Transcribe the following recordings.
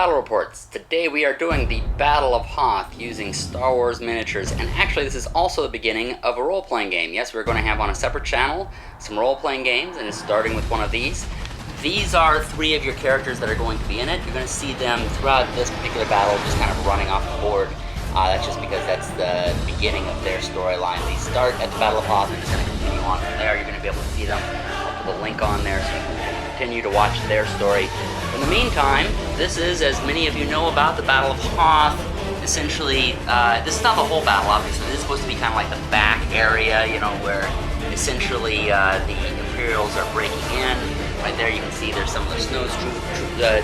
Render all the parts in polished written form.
Battle Reports. Today we are doing the Battle of Hoth using Star Wars miniatures, and actually this is also the beginning of a role-playing game. Yes, we're going to have on a separate channel some role-playing games, and starting with one of these. These are three of your characters that are going to be in it. You're going to see them throughout this particular battle just kind of running off the board. That's just because that's the beginning of their storyline. They start at the Battle of Hoth and it's going to continue on from there. You're going to be able to see them. I'll put the link on there so you can continue to watch their story. In the meantime, this is, as many of you know about, the Battle of Hoth. Essentially, this is not the whole battle, obviously. This is supposed to be kind of like the back area, you know, where essentially the Imperials are breaking in. Right there you can see there's some of the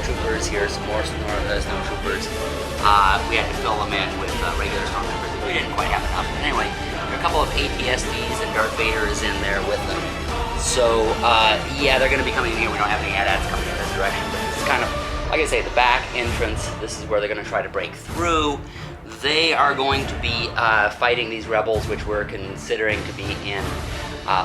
troopers here, some more snow troopers. We had to fill them in with regular stormtroopers. We didn't quite have enough. But anyway, there are a couple of ATSTs and Darth Vader is in there with them. So, yeah, they're going to be coming in here. We don't have any AT-ATs coming in this direction. But this is kind of, like I say, the back entrance. This is where they're going to try to break through. They are going to be fighting these rebels, which we're considering to be in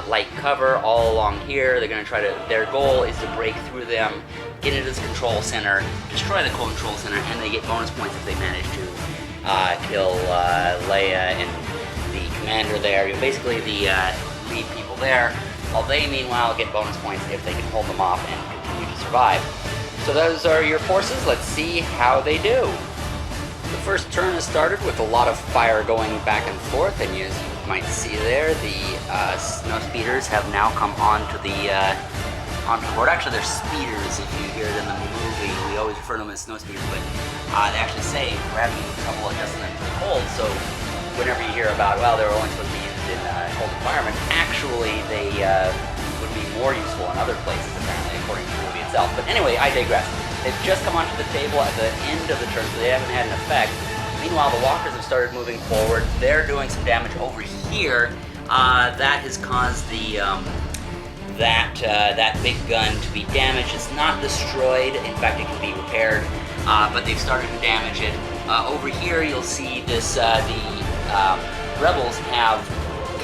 light cover all along here. They're going to try to, their goal is to break through them, get into this control center, destroy the control center, and they get bonus points if they manage to kill Leia and the commander there. You're basically the lead people there, while they meanwhile get bonus points if they can hold them off and continue to survive. So those are your forces. Let's see how they do. The first turn has started with a lot of fire going back and forth, and you might see there the snow speeders have now come onto the board. Actually, they're speeders if you hear it in the movie. We always refer to them as snow speeders, but they actually say we're having trouble adjusting them to the cold. So whenever you hear about, well, they're only supposed to be used in a cold environment, actually they would be more useful in other places, apparently, according to the movie itself. But anyway, I digress. They've just come onto the table at the end of the turn, so they haven't had an effect. Meanwhile, the walkers have started moving forward. They're doing some damage over here. That has caused the that big gun to be damaged. It's not destroyed. In fact, it can be repaired. But they've started to damage it. Over here, you'll see this. The rebels have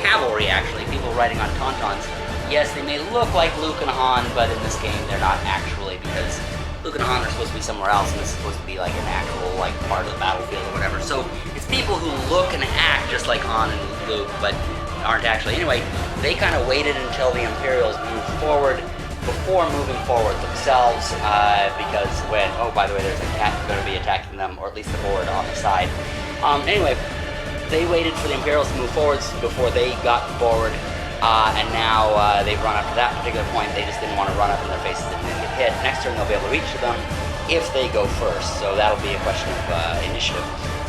cavalry, actually, people riding on tauntauns. Yes, they may look like Luke and Han, but in this game, they're not actually, because Luke and Han are supposed to be somewhere else, and this is supposed to be like an actual part of the battlefield or whatever. So it's people who look and act just like Han and Luke, but aren't actually. Anyway, they kind of waited until the Imperials moved forward before moving forward themselves, because when, oh, by the way, there's going to be attacking them, or at least the board on the side. Anyway, they waited for the Imperials to move forward before they got forward, and now they've run up to that particular point. They just didn't want to run up in their faces and then get hit. Next turn, they'll be able to reach to them if they go first, so that'll be a question of initiative.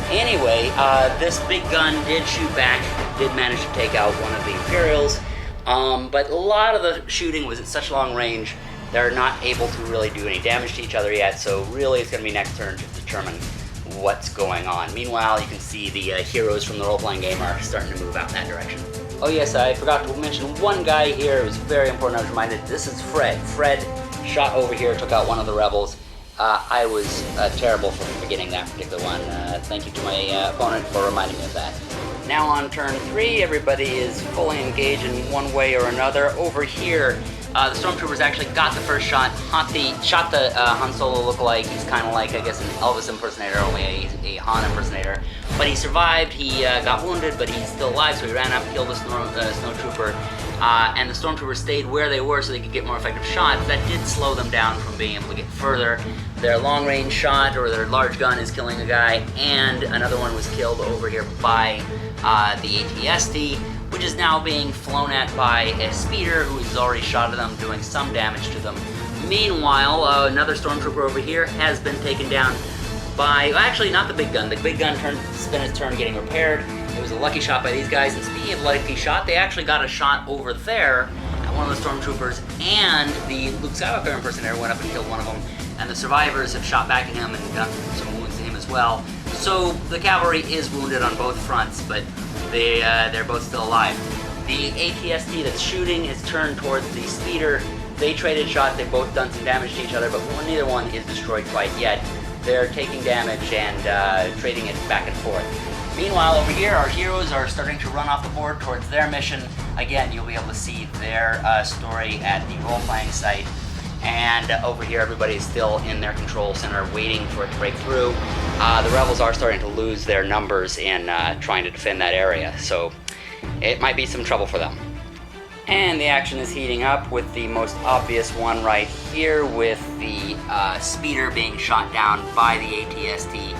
Anyway, this big gun did shoot back, did manage to take out one of the Imperials, but a lot of the shooting was at such long range, they're not able to really do any damage to each other yet, so really it's going to be next turn to determine what's going on. Meanwhile, you can see the heroes from the role-playing game are starting to move out in that direction. Oh yes, I forgot to mention one guy here. It was very important I was reminded. This is Fred. Fred shot over here, took out one of the rebels. I was terrible for forgetting that particular one. Thank you to my opponent for reminding me of that. Now on turn 3, everybody is fully engaged in one way or another. Over here, the stormtroopers actually got the first shot. Shot the Han Solo lookalike. He's kind of like, I guess, an Elvis impersonator, only a Han impersonator. But he survived. He got wounded, but he's still alive, so he ran up, killed the snowtrooper. And the stormtroopers stayed where they were so they could get more effective shots. That did slow them down from being able to get further. Their long-range shot, or their large gun, is killing a guy, and another one was killed over here by the ATST, which is now being flown at by a speeder who has already shot at them, doing some damage to them. Meanwhile, another stormtrooper over here has been taken down by, actually not the big gun. The big gun spent its turn getting repaired. It was a lucky shot by these guys, and speaking of lucky shot, they actually got a shot over there at one of the stormtroopers, and the Luke Skywalker impersonator went up and killed one of them, and the survivors have shot back at him and got some wounds to him as well. So the cavalry is wounded on both fronts, but they're both still alive. The ATST that's shooting is turned towards the speeder. They traded shots. They've both done some damage to each other, but neither one is destroyed quite yet. They're taking damage and trading it back and forth. Meanwhile, over here, our heroes are starting to run off the board towards their mission. Again, you'll be able to see their story at the role-playing site. And over here, everybody's still in their control center waiting for it to break through. The rebels are starting to lose their numbers in trying to defend that area, so it might be some trouble for them. And the action is heating up with the most obvious one right here, with the speeder being shot down by the ATST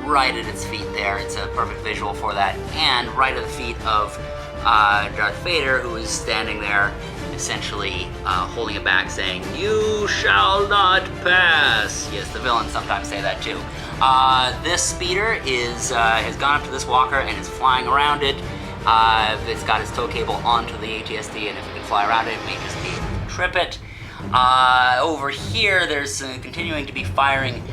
right at its feet there. It's a perfect visual for that. And right at the feet of Darth Vader, who is standing there essentially holding it back, saying, "You shall not pass." Yes, the villains sometimes say that too. This speeder has gone up to this walker and is flying around it. It's got its tow cable onto the ATST, and if it can fly around it, it may just be able to trip it. Over here, there's continuing to be firing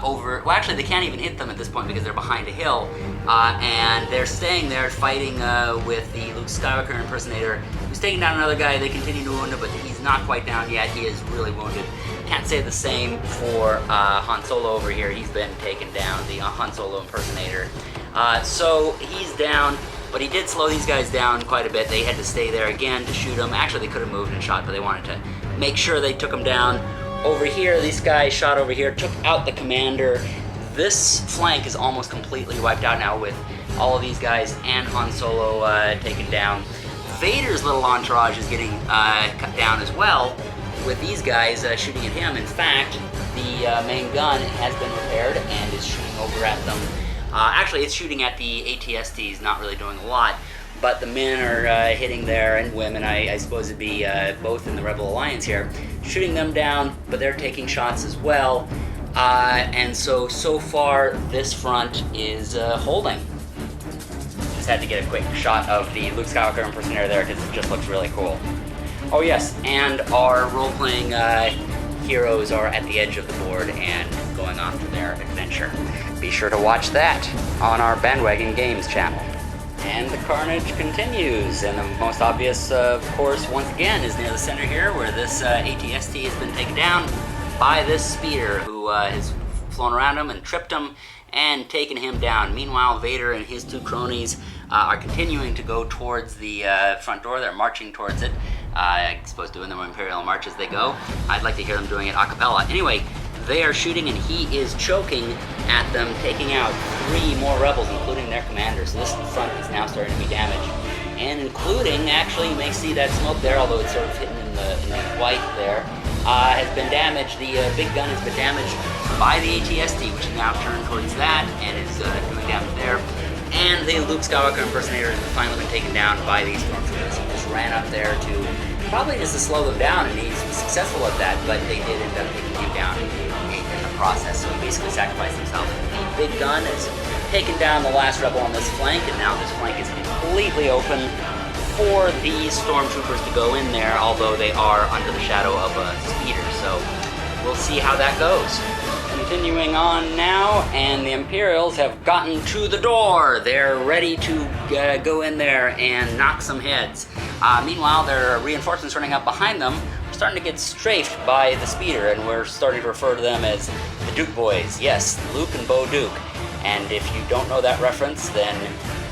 over... Well, actually, they can't even hit them at this point because they're behind a hill. And they're staying there fighting with the Luke Skywalker impersonator, who's taking down another guy. They continue to wound him, but he's not quite down yet. He is really wounded. Can't say the same for Han Solo over here. He's been taken down, the Han Solo impersonator. So he's down. But he did slow these guys down quite a bit. They had to stay there again to shoot him. Actually, they could have moved and shot, but they wanted to make sure they took him down. Over here, these guys shot over here, took out the commander. This flank is almost completely wiped out now with all of these guys and Han Solo taken down. Vader's little entourage is getting cut down as well, with these guys shooting at him. In fact, the main gun has been repaired and is shooting over at them. Actually, it's shooting at the ATSTs, not really doing a lot, but the men are hitting there, and women, I suppose it'd be both in the Rebel Alliance here, shooting them down, but they're taking shots as well. And so far, this front is holding. Just had to get a quick shot of the Luke Skywalker impersonator there, because it just looks really cool. Oh yes, and our role-playing heroes are at the edge of the board and going off to their adventure. Be sure to watch that on our Bandwagon Games channel. And the carnage continues, and the most obvious, of course, once again, is near the center here, where this ATST has been taken down by this speeder, who has flown around him and tripped him and taken him down. Meanwhile, Vader and his two cronies are continuing to go towards the front door. They're marching towards it. I suppose doing their Imperial march as they go. I'd like to hear them doing it a cappella. Anyway, they are shooting, and he is choking at them, taking out 3 more rebels, including their commander. So this front is now starting to be damaged, and including, actually, you may see that smoke there, although it's sort of hidden in the white there, has been damaged. The big gun has been damaged by the ATST, which is now turned towards that and is doing damage there. And the Luke Skywalker impersonator has finally been taken down by these stormtroopers. He just ran up there to probably just to slow them down, and he was successful at that, but they did end up taking him down in the process, so he basically sacrificed himself. The big gun has taken down the last rebel on this flank, and now this flank is completely open for these stormtroopers to go in there, although they are under the shadow of a speeder, so we'll see how that goes. Continuing on now, and the Imperials have gotten to the door. They're ready to go in there and knock some heads. Meanwhile, there are reinforcements running up behind them. We're starting to get strafed by the speeder, and we're starting to refer to them as the Duke Boys. Yes, Luke and Bo Duke. And if you don't know that reference, then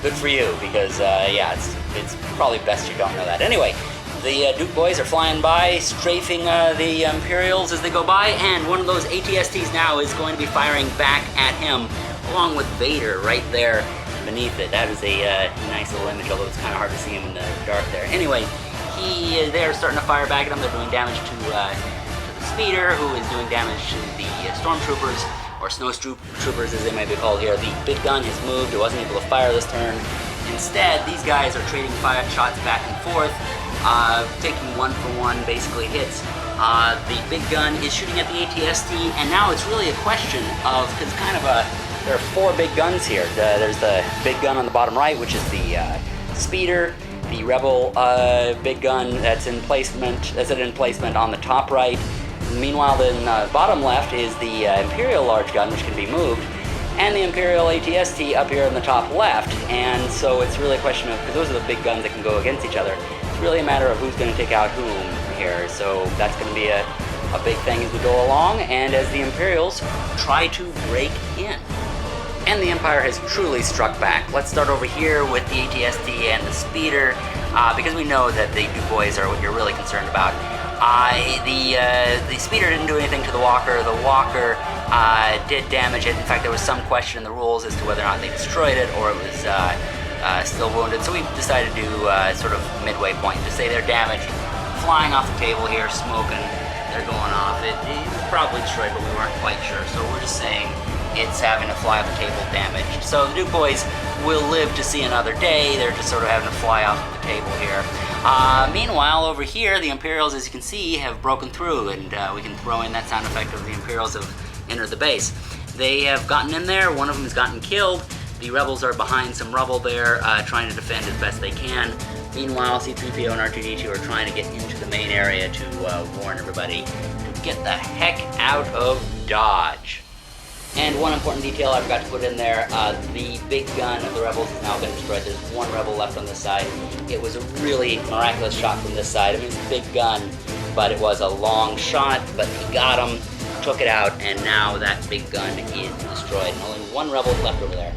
good for you, because yeah, it's probably best you don't know that. Anyway, the Duke Boys are flying by, strafing the Imperials as they go by, and one of those ATSTs now is going to be firing back at him, along with Vader right there beneath it. That is a nice little image, although it's kind of hard to see him in the dark there. Anyway, they're starting to fire back at him. They're doing damage to the speeder, who is doing damage to the stormtroopers, or snowtroopers as they might be called here. The big gun has moved. It wasn't able to fire this turn. Instead, these guys are trading fire shots back and forth, taking one-for-one basically hits. The big gun is shooting at the ATST, and now it's really a question of, because kind of there are 4 big guns here. There's the big gun on the bottom right, which is the speeder, the rebel big gun that's in placement on the top right. Meanwhile, in the bottom left is the Imperial large gun, which can be moved, and the Imperial ATST up here in the top left. And so it's really a question of, because those are the big guns that can go against each other, it's really a matter of who's going to take out whom here. So that's going to be a big thing as we go along, and as the Imperials try to break in. And the Empire has truly struck back. Let's start over here with the ATST and the speeder, because we know that the Duke Boys are what you're really concerned about. The speeder didn't do anything to the walker. The walker did damage it. In fact, there was some question in the rules as to whether or not they destroyed it or it was still wounded. So we decided to do sort of midway point to say they're damaged, flying off the table here, smoking. They're going off. It was probably destroyed, but we weren't quite sure. So we're just saying it's having to fly off the table damaged. So the Duke boys will live to see another day. They're just sort of having to fly off the table here. Meanwhile, over here, the Imperials, as you can see, have broken through, and we can throw in that sound effect of the Imperials have entered the base. They have gotten in there. One of them has gotten killed. The rebels are behind some rubble there, trying to defend as best they can. Meanwhile, C-3PO and R2-D2 are trying to get into the main area to warn everybody to get the heck out of Dodge. And one important detail I forgot to put in there, the big gun of the rebels has now been destroyed. There's one rebel left on this side. It was a really miraculous shot from this side. I mean, it's a big gun, but it was a long shot, but he got him, took it out, and now that big gun is destroyed. And only one rebel is left over there.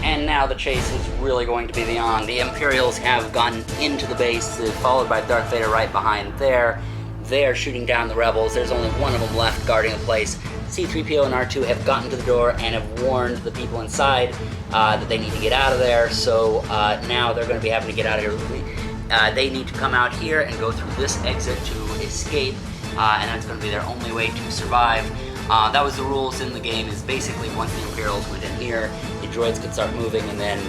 And now the chase is really going to be the on. The Imperials have gone into the base, followed by Darth Vader right behind there. They are shooting down the rebels. There's only one of them left guarding the place. C-3PO and R2 have gotten to the door and have warned the people inside that they need to get out of there. So now they're going to be having to get out of here. They need to come out here and go through this exit to escape, and that's going to be their only way to survive. That was the rules in the game, is basically once the Imperials went in here, the droids could start moving, and then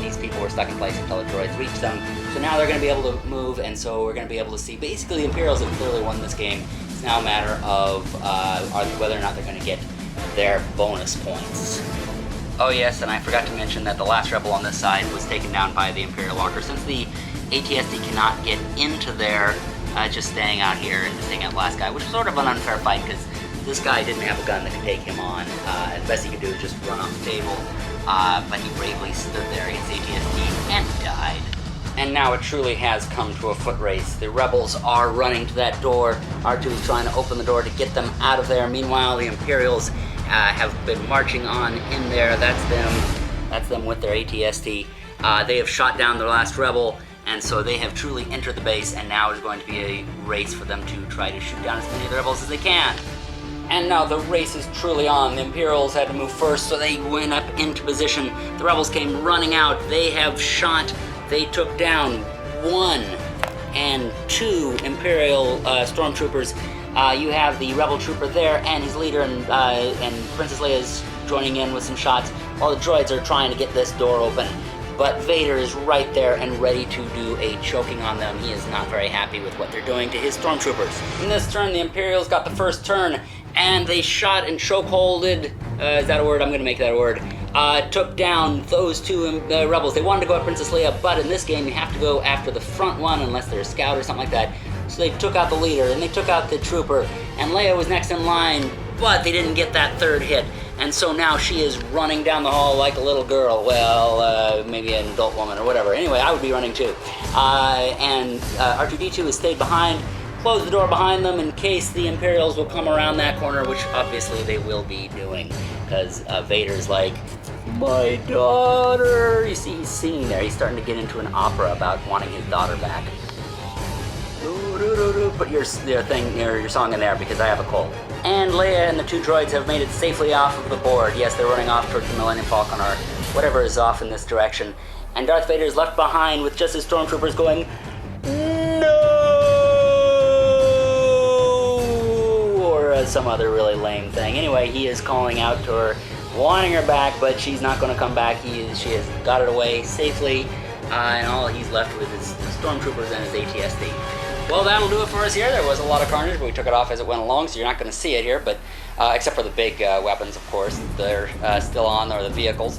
these people were stuck in place until the droids reached them. So now they're going to be able to move, and so we're going to be able to see, basically the Imperials have clearly won this game. It's now a matter of whether or not they're going to get their bonus points. Oh yes, and I forgot to mention that the last rebel on this side was taken down by the Imperial Walker. Since the ATSD cannot get into there, just staying out here and just taking out the last guy, which is sort of an unfair fight because this guy didn't have a gun that could take him on. The best he could do is just run off the table, but he bravely stood there against ATSD and died. And now it truly has come to a foot race. The rebels are running to that door. R2 is trying to open the door to get them out of there. Meanwhile, the Imperials have been marching on in there. That's them with their ATST. They have shot down the last rebel, and so they have truly entered the base, and now is going to be a race for them to try to shoot down as many of the rebels as they can. And now the race is truly on. The Imperials had to move first, so they went up into position. The rebels came running out. They have shot. They took down 1 and 2 Imperial stormtroopers. You have the rebel trooper there and his leader, and Princess Leia is joining in with some shots while the droids are trying to get this door open. But Vader is right there and ready to do a choking on them. He is not very happy with what they're doing to his stormtroopers. In this turn, the Imperials got the first turn, and they shot and chokeholded, is that a word? I'm going to make that a word. Took down those 2 rebels. They wanted to go at Princess Leia, but in this game you have to go after the front one unless they're a scout or something like that. So they took out the leader, and they took out the trooper, and Leia was next in line, but they didn't get that third hit. And so now she is running down the hall like a little girl. Well, maybe an adult woman or whatever. Anyway, I would be running too. And R2-D2 has stayed behind, closed the door behind them in case the Imperials will come around that corner, which obviously they will be doing, because Vader's like, my daughter! You see, he's singing there. He's starting to get into an opera about wanting his daughter back. Put your song in there because I have a cold. And Leia and the 2 droids have made it safely off of the board. Yes, they're running off towards the Millennium Falcon or whatever is off in this direction. And Darth Vader is left behind with just his stormtroopers going, no! Or some other really lame thing. Anyway, he is calling out to her, wanting her back, but she's not going to come back. She has got it away safely, and all he's left with is the stormtroopers and his ATSD. Well, that'll do it for us here. There was a lot of carnage, but we took it off as it went along, so you're not going to see it here, but except for the big weapons, of course. They're still on, or the vehicles.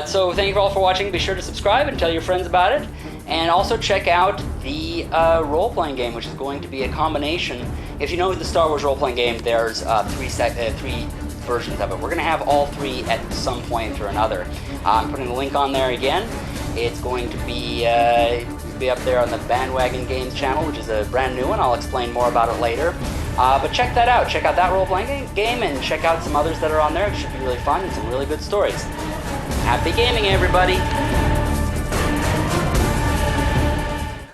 So thank you all for watching. Be sure to subscribe and tell your friends about it. And also check out the role-playing game, which is going to be a combination. If you know the Star Wars role-playing game, there's 3 versions of it. We're going to have all 3 at some point or another. I'm putting the link on there again. It's going to be up there on the Bandwagon Games channel, which is a brand new one. I'll explain more about it later. But check that out. Check out that role-playing game, and check out some others that are on there. It should be really fun and some really good stories. Happy gaming, everybody!